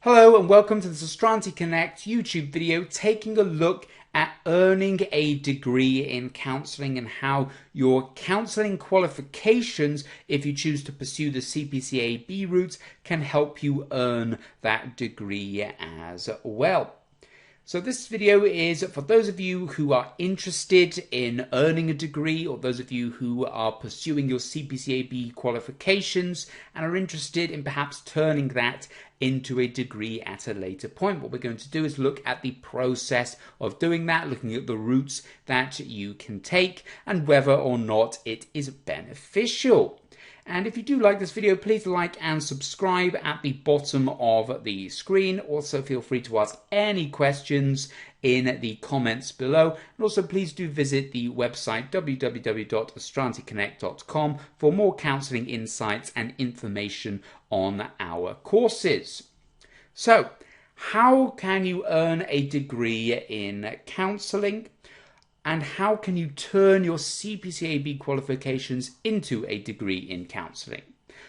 Hello and welcome to this Astranti Connect YouTube video taking a look at earning a degree in counselling and how your counselling qualifications, if you choose to pursue the CPCAB route, can help you earn that degree as well. So this video is for those of you who are interested in earning a degree, or those of you who are pursuing your CPCAB qualifications and are interested in perhaps turning that into a degree at a later point. What we're going to do is look at the process of doing that, looking at the routes that you can take and whether or not it is beneficial. And if you do like this video, please like and subscribe at the bottom of the screen. Also, feel free to ask any questions in the comments below. And also, please do visit the website www.astranticonnect.com for more counselling insights and information on our courses. So, how can you earn a degree in counselling? And how can you turn your CPCAB qualifications into a degree in counselling?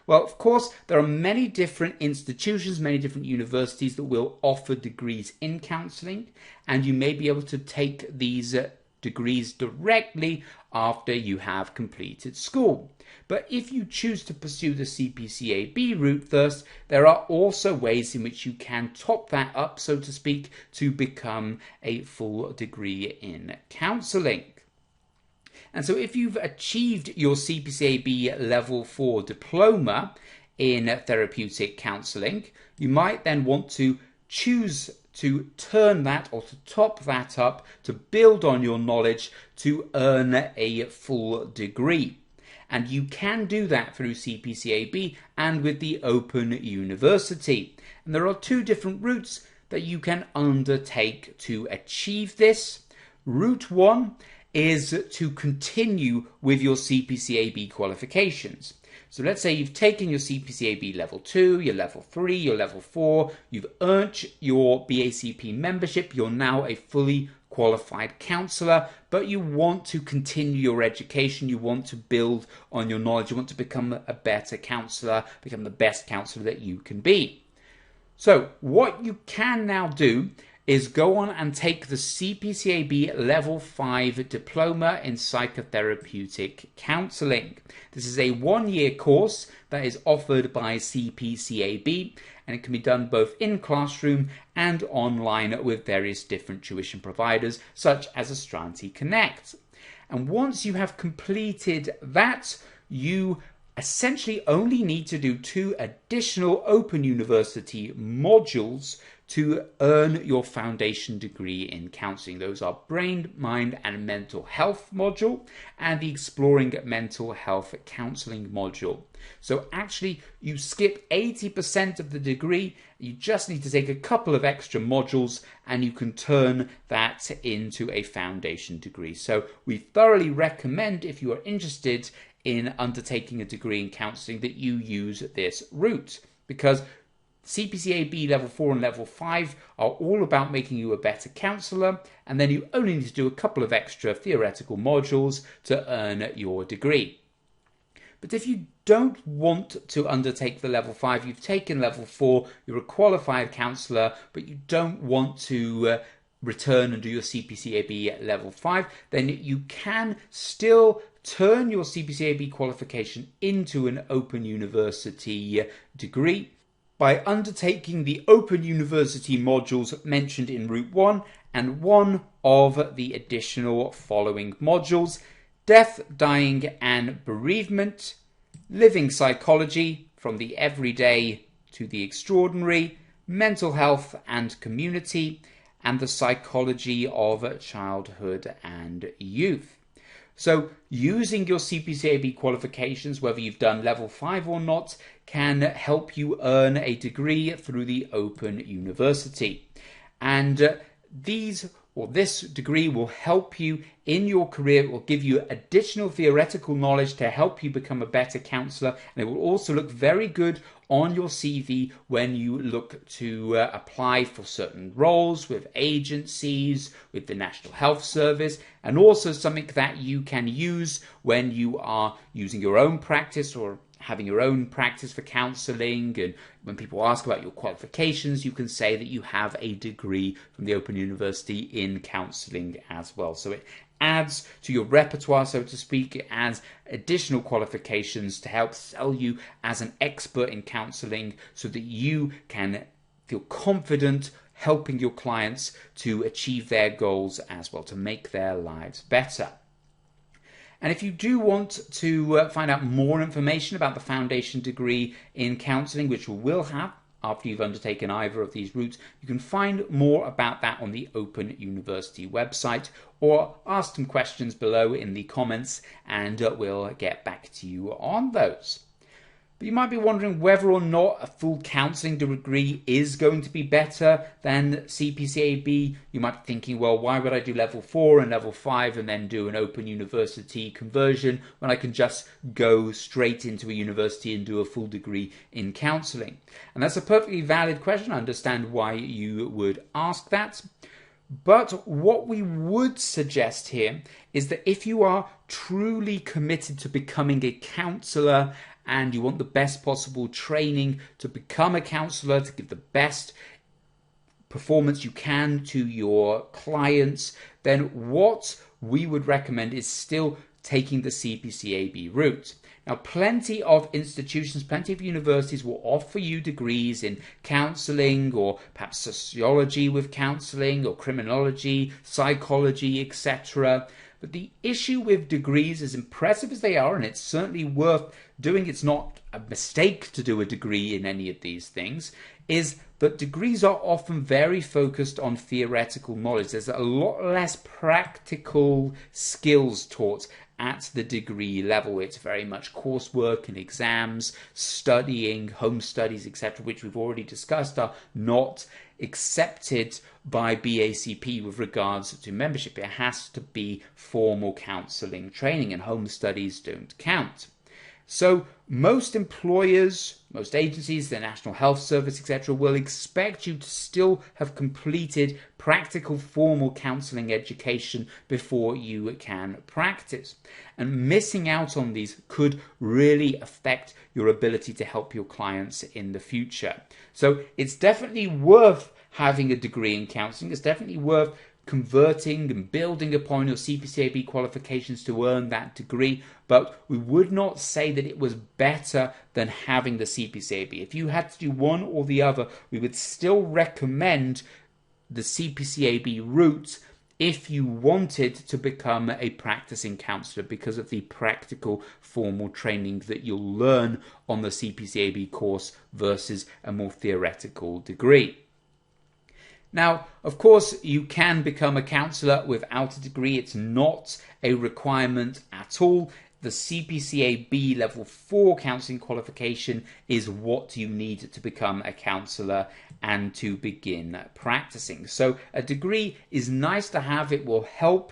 Well, of course, there are many different institutions, many different universities that will offer degrees in counselling, and you may be able to take these degrees directly after you have completed school. But if you choose to pursue the CPCAB route first, there are also ways in which you can top that up, so to speak, to become a full degree in counselling. And so if you've achieved your CPCAB level 4 diploma in therapeutic counselling, you might then want to choose to turn that or to top that up, to build on your knowledge to earn a full degree. And you can do that through CPCAB and with the Open University. And there are two different routes that you can undertake to achieve this. Route 1 is to continue with your CPCAB qualifications. So let's say you've taken your CPCAB level 2, your level 3, your level 4, you've earned your BACP membership, you're now a fully qualified counsellor, but you want to continue your education, you want to build on your knowledge, you want to become a better counsellor, become the best counsellor that you can be. So what you can now do is go on and take the CPCAB Level 5 Diploma in Psychotherapeutic Counselling. This is a one-year course that is offered by CPCAB, and it can be done both in classroom and online with various different tuition providers, such as Astranti Connect. And once you have completed that, you essentially only need to do 2 additional Open University modules to earn your foundation degree in counselling. Those are Brain, Mind and Mental Health module and the Exploring Mental Health Counselling module. So actually you skip 80% of the degree, you just need to take a couple of extra modules and you can turn that into a foundation degree. So we thoroughly recommend, if you are interested in undertaking a degree in counselling, that you use this route, because CPCAB level 4 and level 5 are all about making you a better counsellor, and then you only need to do a couple of extra theoretical modules to earn your degree. But if you don't want to undertake the level 5, you've taken level 4, you're a qualified counsellor, but you don't want to return and do your CPCAB level 5, then you can still turn your CPCAB qualification into an Open University degree by undertaking the Open University modules mentioned in Route 1 and one of the additional following modules: Death, Dying and Bereavement, Living Psychology from the Everyday to the Extraordinary, Mental Health and Community, and the Psychology of Childhood and Youth. So using your CPCAB qualifications, whether you've done level 5 or not, can help you earn a degree through the Open University. And this degree will help you in your career. It will give you additional theoretical knowledge to help you become a better counsellor, and it will also look very good on your CV when you look to apply for certain roles with agencies, with the National Health Service, and also something that you can use when you are using your own practice or having your own practice for counselling, and when people ask about your qualifications, you can say that you have a degree from the Open University in counselling as well. So it adds to your repertoire, so to speak. It adds additional qualifications to help sell you as an expert in counselling so that you can feel confident helping your clients to achieve their goals as well, to make their lives better. And if you do want to find out more information about the foundation degree in counselling, which we will have after you've undertaken either of these routes, you can find more about that on the Open University website, or ask some questions below in the comments and we'll get back to you on those. But you might be wondering whether or not a full counselling degree is going to be better than CPCAB. You might be thinking, well, why would I do level 4 and level 5 and then do an Open University conversion when I can just go straight into a university and do a full degree in counselling? And that's a perfectly valid question. I understand why you would ask that. But what we would suggest here is that if you are truly committed to becoming a counsellor and you want the best possible training to become a counsellor, to give the best performance you can to your clients, then what we would recommend is still taking the CPCAB route. Now, plenty of institutions, plenty of universities will offer you degrees in counselling, or perhaps sociology with counselling, or criminology, psychology, etc. But the issue with degrees, as impressive as they are, and it's certainly worth doing, it's not a mistake to do a degree in any of these things, is that degrees are often very focused on theoretical knowledge. There's a lot less practical skills taught at the degree level. It's very much coursework and exams, studying, home studies, etc., which we've already discussed are not accepted by BACP with regards to membership. It has to be formal counselling training, and home studies don't count. So most employers, most agencies, the National Health Service, etc., will expect you to still have completed practical formal counselling education before you can practice. And missing out on these could really affect your ability to help your clients in the future. So it's definitely worth having a degree in counselling. It's definitely worth converting and building upon your CPCAB qualifications to earn that degree, but we would not say that it was better than having the CPCAB. If you had to do one or the other, we would still recommend the CPCAB route if you wanted to become a practicing counsellor, because of the practical formal training that you'll learn on the CPCAB course versus a more theoretical degree. Now, of course, you can become a counsellor without a degree. It's not a requirement at all. The CPCAB level 4 counselling qualification is what you need to become a counsellor and to begin practicing. So a degree is nice to have. It will help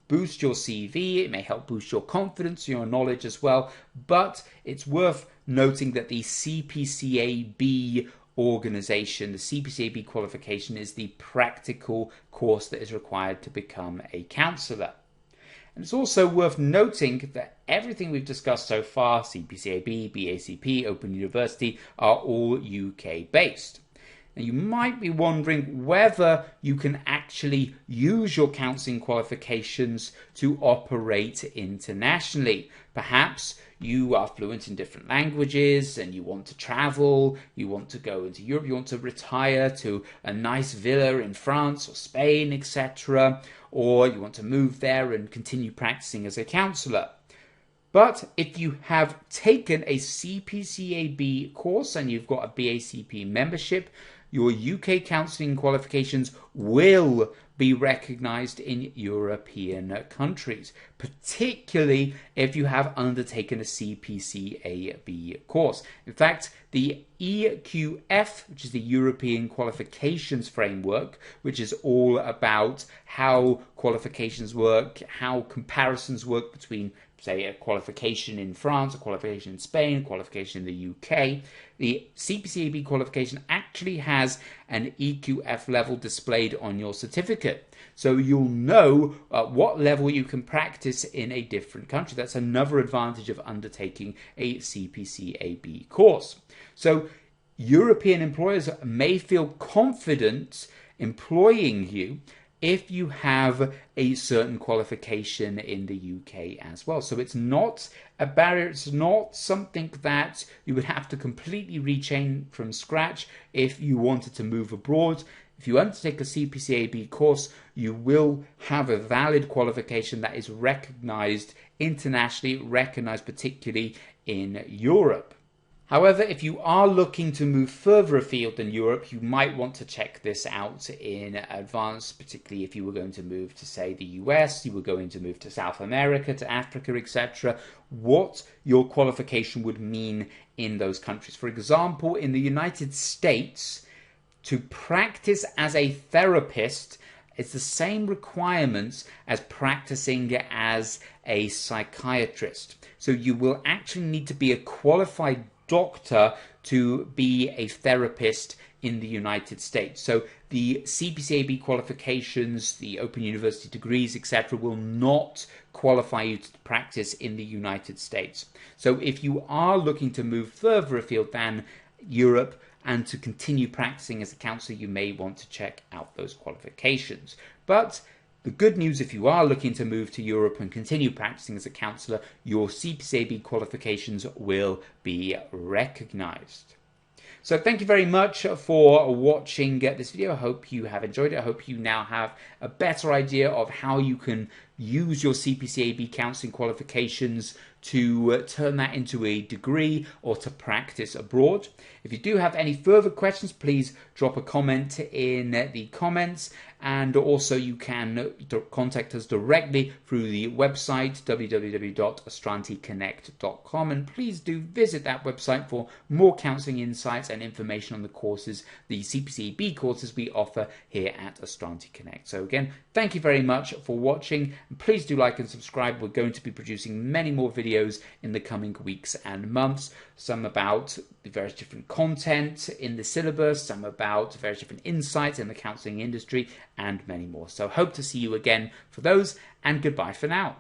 boost your CV. It may help boost your confidence, your knowledge as well. But it's worth noting that the CPCAB organization, the CPCAB qualification, is the practical course that is required to become a counsellor. And it's also worth noting that everything we've discussed so far, CPCAB, BACP, Open University, are all UK based. Now, you might be wondering whether you can actually use your counselling qualifications to operate internationally. Perhaps you are fluent in different languages and you want to travel, you want to go into Europe, you want to retire to a nice villa in France or Spain, etc., or you want to move there and continue practicing as a counsellor. But if you have taken a CPCAB course and you've got a BACP membership, your UK counselling qualifications will be recognised in European countries, particularly if you have undertaken a CPCAB course. In fact, the EQF, which is the European Qualifications Framework, which is all about how qualifications work, how comparisons work between, say, a qualification in France, a qualification in Spain, a qualification in the UK. The CPCAB qualification actually has an EQF level displayed on your certificate. certificate. So you'll know at what level you can practice in a different country. That's another advantage of undertaking a CPCAB course. So European employers may feel confident employing you if you have a certain qualification in the UK as well. So it's not a barrier, it's not something that you would have to completely retrain from scratch if you wanted to move abroad. If you undertake a CPCAB course, you will have a valid qualification that is recognized internationally, recognized particularly in Europe. However, if you are looking to move further afield than Europe, you might want to check this out in advance, particularly if you were going to move to, say, the US, you were going to move to South America, to Africa, etc., what your qualification would mean in those countries. For example, in the United States, to practice as a therapist, it's the same requirements as practicing as a psychiatrist. So you will actually need to be a qualified doctor to be a therapist in the United States. So the CPCAB qualifications, the Open University degrees, etc., will not qualify you to practice in the United States. So if you are looking to move further afield than Europe and to continue practicing as a counsellor, you may want to check out those qualifications. But the good news, if you are looking to move to Europe and continue practicing as a counsellor, your CPCAB qualifications will be recognised. So thank you very much for watching this video. I hope you have enjoyed it. I hope you now have a better idea of how you can use your CPCAB counselling qualifications to turn that into a degree or to practice abroad. If you do have any further questions, please drop a comment in the comments, and also you can contact us directly through the website www.astranticonnect.com, and please do visit that website for more counselling insights and information on the courses, the CPCAB courses we offer here at Astranti Connect. So again, thank you very much for watching, and please do like and subscribe. We're going to be producing many more videos in the coming weeks and months, some about the various different content in the syllabus, some about various different insights in the counselling industry, and many more. So hope to see you again for those, and goodbye for now.